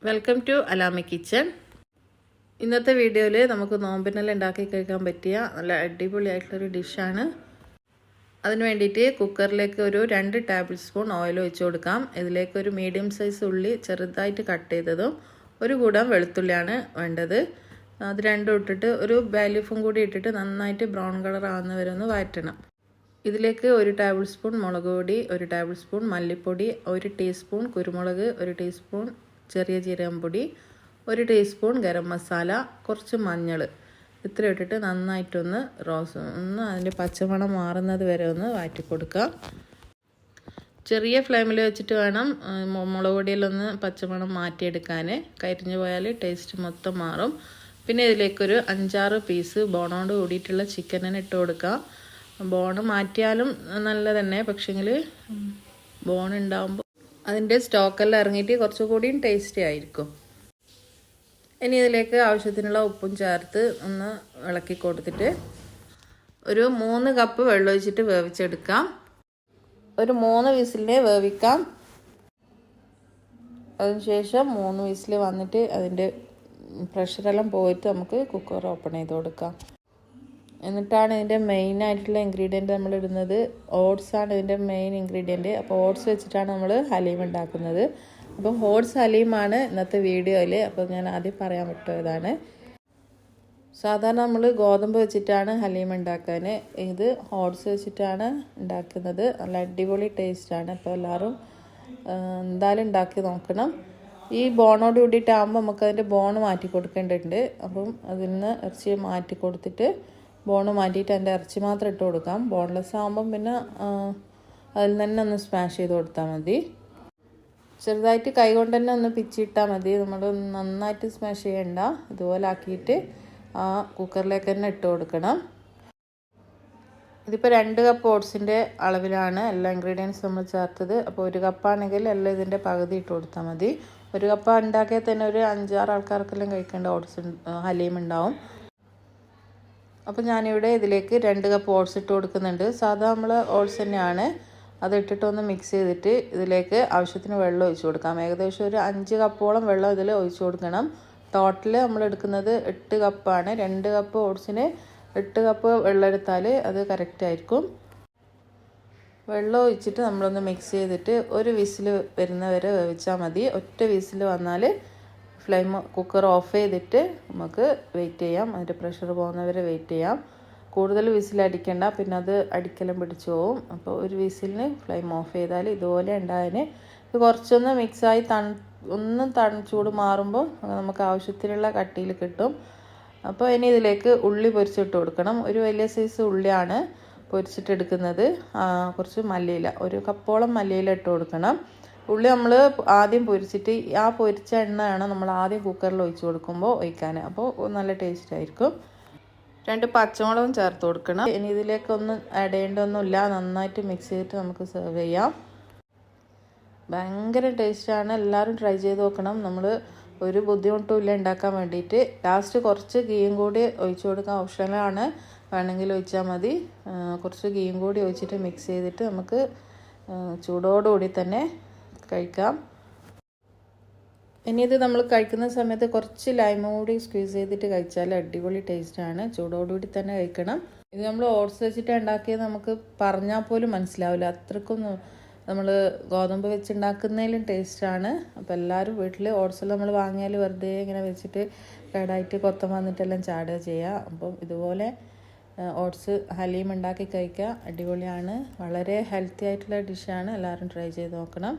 Welcome to Alami kitchen. ഇന്നത്തെ വീഡിയോയിൽ നമുക്ക് നോമ്പിനെല്ലാം ഉണ്ടാക്കി കഴിക്കാൻ പറ്റിയ നല്ല അടിപൊളിയായിട്ടുള്ളൊരു ഡിഷാണ്. അതിന് വേണ്ടിയിട്ട് കുക്കറിലേക്ക് ഒരു 2 ടേബിൾ സ്പൂൺ ഓയിൽ ഒഴിച്ച് കൊടുക്കാം. ഇതിലേക്ക് ഒരു മീഡിയം സൈസ് ഉള്ളി ചെറുതായിട്ട് കട്ട് ചെയ്തതും ഒരു കൂടം വെളുത്തുള്ളിയാണ് വേണ്ടത്. അത് രണ്ടും ഇട്ടിട്ട് ഒരു ബേ ലീഫും കൂടി ഇട്ടിട്ട് നന്നായിട്ട് ബ്രൗൺ കളർ ആവുന്ന വരെ ഒന്ന് വഴറ്റണം. ഇതിലേക്ക് 1 ടേബിൾ സ്പൂൺ മുളക് പൊടി, 1 ടേബിൾ സ്പൂൺ മല്ലിപ്പൊടി, 1 ടീസ്പൂൺ കുരുമുളക്, 1 ടീസ്പൂൺ ചെറിയ ജീരകം പൊടി, 1 ടീസ്പൂൺ ഗരം മസാല, കുറച്ച് മഞ്ഞൾ, ഇത്ര ഇട്ടിട്ട് നന്നായിട്ടൊന്ന് അതിൻ്റെ പച്ചമണം മാറുന്നത് വരെ ഒന്ന് വാറ്റി കൊടുക്കാം. ചെറിയ ഫ്ലെയിമിൽ വെച്ചിട്ട് വേണം മുളക് പൊടിയിലൊന്ന് പച്ചമണം മാറ്റിയെടുക്കാൻ. കരിഞ്ഞു പോയാൽ ടേസ്റ്റ് മൊത്തം മാറും. പിന്നെ ഇതിലേക്കൊരു 5-6 പീസ് ബോണോട് കൂടിയിട്ടുള്ള ചിക്കനിന് ഇട്ട് കൊടുക്കാം. ബോൺ മാറ്റിയാലും നല്ല തന്നെ, പക്ഷെങ്കിൽ ബോൺ ഉണ്ടാകുമ്പോൾ അതിൻ്റെ സ്റ്റോക്കെല്ലാം ഇറങ്ങിയിട്ട് കുറച്ചുകൂടിയും ടേസ്റ്റി ആയിരിക്കും. ഇനി ഇതിലേക്ക് ആവശ്യത്തിനുള്ള ഉപ്പും ചേർത്ത് ഒന്ന് ഇളക്കി കൊടുത്തിട്ട് ഒരു 3 കപ്പ് വെള്ളം ഒഴിച്ചിട്ട് വേവിച്ചെടുക്കാം. ഒരു 3 വിസിലിനെ വേവിക്കാം. അതിനുശേഷം 3 വിസിൽ വന്നിട്ട് അതിൻ്റെ പ്രഷറെല്ലാം പോയിട്ട് നമുക്ക് കുക്കർ ഓപ്പൺ ചെയ്ത് കൊടുക്കാം. എന്നിട്ടാണ് ഇതിൻ്റെ മെയിൻ ആയിട്ടുള്ള ഇൻഗ്രീഡിയൻറ്റ് നമ്മൾ ഇടുന്നത്. ഓട്സാണ് ഇതിൻ്റെ മെയിൻ ഇൻഗ്രീഡിയൻറ്റ്. അപ്പോൾ ഓട്സ് വെച്ചിട്ടാണ് നമ്മൾ ഹലീം ഉണ്ടാക്കുന്നത്. അപ്പം ഓട്സ് ഹലീമാണ് ഇന്നത്തെ വീഡിയോയിൽ. അപ്പോൾ ഞാൻ ആദ്യം പറയാൻ പറ്റുന്നതാണ്. സാധാരണ നമ്മൾ ഗോതമ്പ് വെച്ചിട്ടാണ് ഹലീം ഉണ്ടാക്കാൻ. ഇത് ഓട്സ് വെച്ചിട്ടാണ് ഉണ്ടാക്കുന്നത്. നല്ല അടിപൊളി ടേസ്റ്റാണ്. അപ്പോൾ എല്ലാവരും എന്തായാലും ഉണ്ടാക്കി നോക്കണം. ഈ ബോണോട് കൂടിയിട്ടാകുമ്പോൾ നമുക്ക് അതിൻ്റെ ബോണ് മാറ്റി കൊടുക്കേണ്ടതുണ്ട്. അപ്പം അതിൽ നിന്ന് ഇറച്ചി മാറ്റി കൊടുത്തിട്ട് ബോണ് മാറ്റിയിട്ട് അതിൻ്റെ ഇറച്ചി മാത്രം ഇട്ട് കൊടുക്കാം. ബോൺലെസ് ആകുമ്പം പിന്നെ അതിൽ തന്നെ ഒന്ന് സ്മാഷ് ചെയ്ത് കൊടുത്താൽ മതി. ചെറുതായിട്ട് കൈ കൊണ്ട് തന്നെ ഒന്ന് പിച്ചിട്ടാൽ മതി. നമ്മൾ നന്നായിട്ട് സ്മാഷ് ചെയ്യണ്ട. ഇതുപോലെ ആക്കിയിട്ട് ആ കുക്കറിലേക്ക് തന്നെ ഇട്ട് കൊടുക്കണം. ഇതിപ്പോൾ 2 കപ്പ് ഓട്സിൻ്റെ അളവിലാണ് എല്ലാ ഇൻഗ്രീഡിയൻസ് നമ്മൾ ചേർത്തത്. അപ്പോൾ 1 കപ്പാണെങ്കിൽ എല്ലാം ഇതിൻ്റെ പകുതി ഇട്ട് കൊടുത്താൽ മതി. 1 കപ്പ് ഉണ്ടാക്കിയാൽ തന്നെ ഒരു 5-6 ആൾക്കാർക്കെല്ലാം കഴിക്കേണ്ട ഓട്സ് ഹലീം ഉണ്ടാവും. അപ്പോൾ ഞാനിവിടെ ഇതിലേക്ക് 2 കപ്പ് ഓട്സ് ഇട്ട് കൊടുക്കുന്നുണ്ട്. സാധാ നമ്മൾ ഓട്സ് തന്നെയാണ്. അത് ഇട്ടിട്ടൊന്ന് മിക്സ് ചെയ്തിട്ട് ഇതിലേക്ക് ആവശ്യത്തിന് വെള്ളം ഒഴിച്ച് കൊടുക്കാം. ഏകദേശം ഒരു 5 കപ്പോളം വെള്ളം ഇതിൽ ഒഴിച്ച് കൊടുക്കണം. ടോട്ടൽ നമ്മൾ എടുക്കുന്നത് 8 കപ്പാണ്. 2 കപ്പ് ഓട്സിന് 8 കപ്പ് വെള്ളം എടുത്താൽ അത് കറക്റ്റ് ആയിരിക്കും. വെള്ളം ഒഴിച്ചിട്ട് നമ്മളൊന്ന് മിക്സ് ചെയ്തിട്ട് ഒരു വിസിൽ വരുന്നവരെ വേവിച്ചാൽ മതി. ഒറ്റ വിസിൽ വന്നാൽ ഫ്ലെയിം കുക്കർ ഓഫ് ചെയ്തിട്ട് നമുക്ക് വെയിറ്റ് ചെയ്യാം. അതിൻ്റെ പ്രഷർ പോകുന്നവരെ വെയിറ്റ് ചെയ്യാം. കൂടുതൽ വിസിൽ അടിക്കേണ്ട, പിന്നെ അത് അടിക്കെല്ലാം പിടിച്ചു പോവും. അപ്പോൾ ഒരു വിസിലിന് ഫ്ലെയിം ഓഫ് ചെയ്താൽ ഇതുപോലെ ഉണ്ടായതിന് ഇത് കുറച്ചൊന്ന് മിക്സായി ചൂട് മാറുമ്പോൾ നമുക്ക് ആവശ്യത്തിനുള്ള കട്ടിയിൽ കിട്ടും. അപ്പോൾ ഇനി ഇതിലേക്ക് ഉള്ളി പൊരിച്ചിട്ട് കൊടുക്കണം. ഒരു വലിയ സൈസ് ഉള്ളിയാണ് പൊരിച്ചിട്ടെടുക്കുന്നത്. കുറച്ച് മല്ലിയില, 1 കപ്പോളം മല്ലിയില ഇട്ട് കൊടുക്കണം. ഉള്ളി നമ്മൾ ആദ്യം പൊരിച്ചിട്ട് ആ പൊരിച്ച എണ്ണയാണ് നമ്മൾ ആദ്യം കുക്കറിൽ ഒഴിച്ച് കൊടുക്കുമ്പോൾ ഒഴിക്കാൻ. അപ്പോൾ നല്ല ടേസ്റ്റ് ആയിരിക്കും. 2 പച്ചമുളകും ചേർത്ത് കൊടുക്കണം. ഇനി ഇതിലേക്കൊന്നും ആഡ് ചെയ്യേണ്ടതൊന്നുമില്ല. നന്നായിട്ട് മിക്സ് ചെയ്തിട്ട് നമുക്ക് സെർവ് ചെയ്യാം. ഭയങ്കര ടേസ്റ്റാണ്. എല്ലാവരും ട്രൈ ചെയ്ത് നോക്കണം. നമ്മൾ ഒരു ബുദ്ധിമുട്ടും ഇല്ല ഉണ്ടാക്കാൻ വേണ്ടിയിട്ട്. ലാസ്റ്റ് കുറച്ച് ഗീയും കൂടി ഒഴിച്ച് കൊടുക്കാൻ ഓപ്ഷനാണ്. വേണമെങ്കിൽ ഒഴിച്ചാൽ മതി. കുറച്ച് ഗീയും കൂടി ഒഴിച്ചിട്ട് മിക്സ് ചെയ്തിട്ട് നമുക്ക് ചൂടോടുകൂടി തന്നെ കഴിക്കാം. ഇനി ഇത് നമ്മൾ കഴിക്കുന്ന സമയത്ത് കുറച്ച് ലൈം കൂടി സ്ക്വീസ് ചെയ്തിട്ട് കഴിച്ചാൽ അടിപൊളി ടേസ്റ്റാണ്. ചൂടോടുകൂടി തന്നെ കഴിക്കണം. ഇത് നമ്മൾ ഓട്സ് വെച്ചിട്ട് ഉണ്ടാക്കിയത് നമുക്ക് പറഞ്ഞാൽ പോലും മനസ്സിലാവില്ല. അത്രക്കും നമ്മൾ ഗോതമ്പ് വെച്ചുണ്ടാക്കുന്നതിലും ടേസ്റ്റാണ്. അപ്പോൾ എല്ലാവരും വീട്ടിൽ ഓട്സ് നമ്മൾ വാങ്ങിയാൽ വെറുതെ ഇങ്ങനെ വെച്ചിട്ട് കേടായിട്ട് കൊത്തം വന്നിട്ടെല്ലാം ചാടുക ചെയ്യുക. അപ്പം ഇതുപോലെ ഓട്സ് ഹലീം ഉണ്ടാക്കി കഴിക്കുക. അടിപൊളിയാണ്. വളരെ ഹെൽത്തി ആയിട്ടുള്ള ഡിഷാണ്. എല്ലാവരും ട്രൈ ചെയ്ത് നോക്കണം.